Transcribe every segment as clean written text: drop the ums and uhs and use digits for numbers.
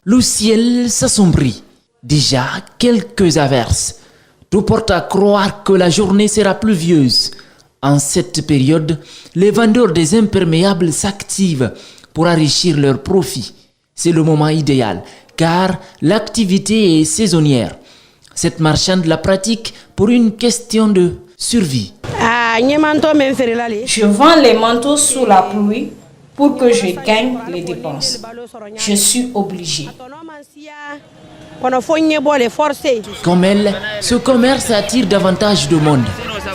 Le ciel s'assombrit. Déjà quelques averses. Tout porte à croire que la journée sera pluvieuse. En cette période, les vendeurs des imperméables s'activent pour enrichir leurs profits. C'est le moment idéal car l'activité est saisonnière. Cette marchande la pratique pour une question de survie. Je vends les manteaux sous la pluie pour que je gagne les dépenses. Je suis obligée. Comme elle, ce commerce attire davantage de monde.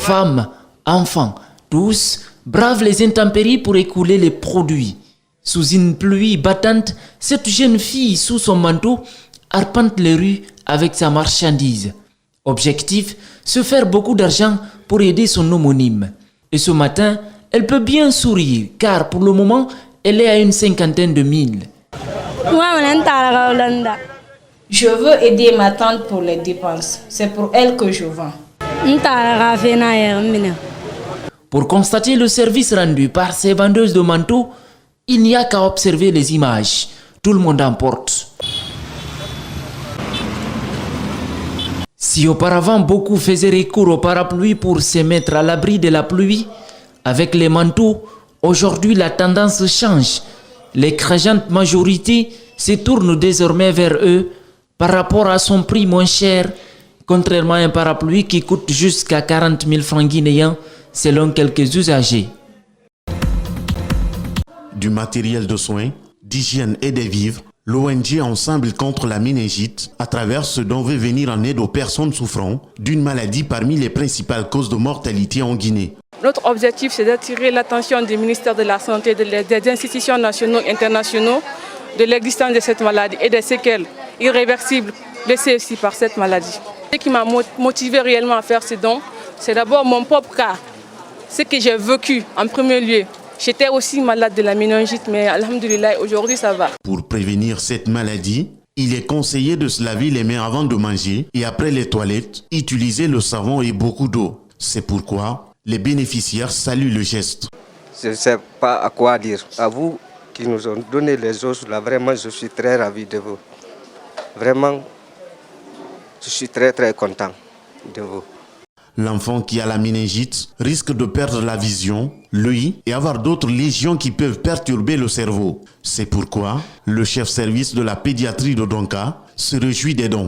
Femmes, enfants, tous bravent les intempéries pour écouler les produits. Sous une pluie battante, cette jeune fille sous son manteau arpente les rues avec sa marchandise. Objectif, se faire beaucoup d'argent pour aider son homonyme. Et ce matin, elle peut bien sourire car pour le moment, elle est à une 50aine de milles. Je veux aider ma tante pour les dépenses. C'est pour elle que je vends. Pour constater le service rendu par ces vendeuses de manteaux, il n'y a qu'à observer les images. Tout le monde en porte. Si auparavant beaucoup faisaient recours au parapluie pour se mettre à l'abri de la pluie, avec les manteaux, aujourd'hui la tendance change. L'écrasante majorité se tourne désormais vers eux par rapport à son prix moins cher, contrairement à un parapluie qui coûte jusqu'à 40 000 francs guinéens selon quelques usagers. Du matériel de soins, d'hygiène et des vivres, l'ONG Ensemble contre la méningite, à travers ce dont veut venir en aide aux personnes souffrant d'une maladie parmi les principales causes de mortalité en Guinée. Notre objectif, c'est d'attirer l'attention du ministère de la Santé, des institutions nationales et internationales, de l'existence de cette maladie et des séquelles irréversibles laissées aussi par cette maladie. Ce qui m'a motivé réellement à faire ces dons, c'est d'abord mon propre cas, ce que j'ai vécu en premier lieu. J'étais aussi malade de la méningite, mais alhamdoulilah, aujourd'hui ça va. Pour prévenir cette maladie, il est conseillé de se laver les mains avant de manger et après les toilettes, utiliser le savon et beaucoup d'eau. C'est pourquoi les bénéficiaires saluent le geste. Je ne sais pas à quoi dire. À vous qui nous ont donné les os, là, vraiment, je suis très ravi de vous. Vraiment, je suis très content de vous. L'enfant qui a la méningite risque de perdre la vision, l'œil et avoir d'autres lésions qui peuvent perturber le cerveau. C'est pourquoi le chef-service de la pédiatrie de Donka se réjouit des dons.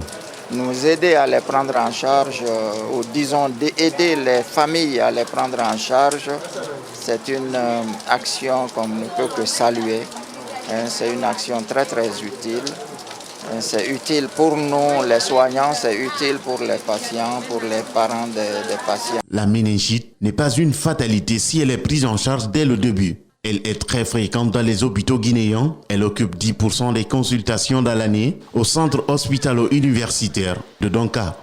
Nous aider à les prendre en charge, ou disons d'aider les familles à les prendre en charge, c'est une action qu'on ne peut que saluer. C'est une action très utile. C'est utile pour nous, les soignants, c'est utile pour les patients, pour les parents des patients. La méningite n'est pas une fatalité si elle est prise en charge dès le début. Elle est très fréquente dans les hôpitaux guinéens. Elle occupe 10% des consultations dans l'année au centre hospitalo-universitaire de Donka.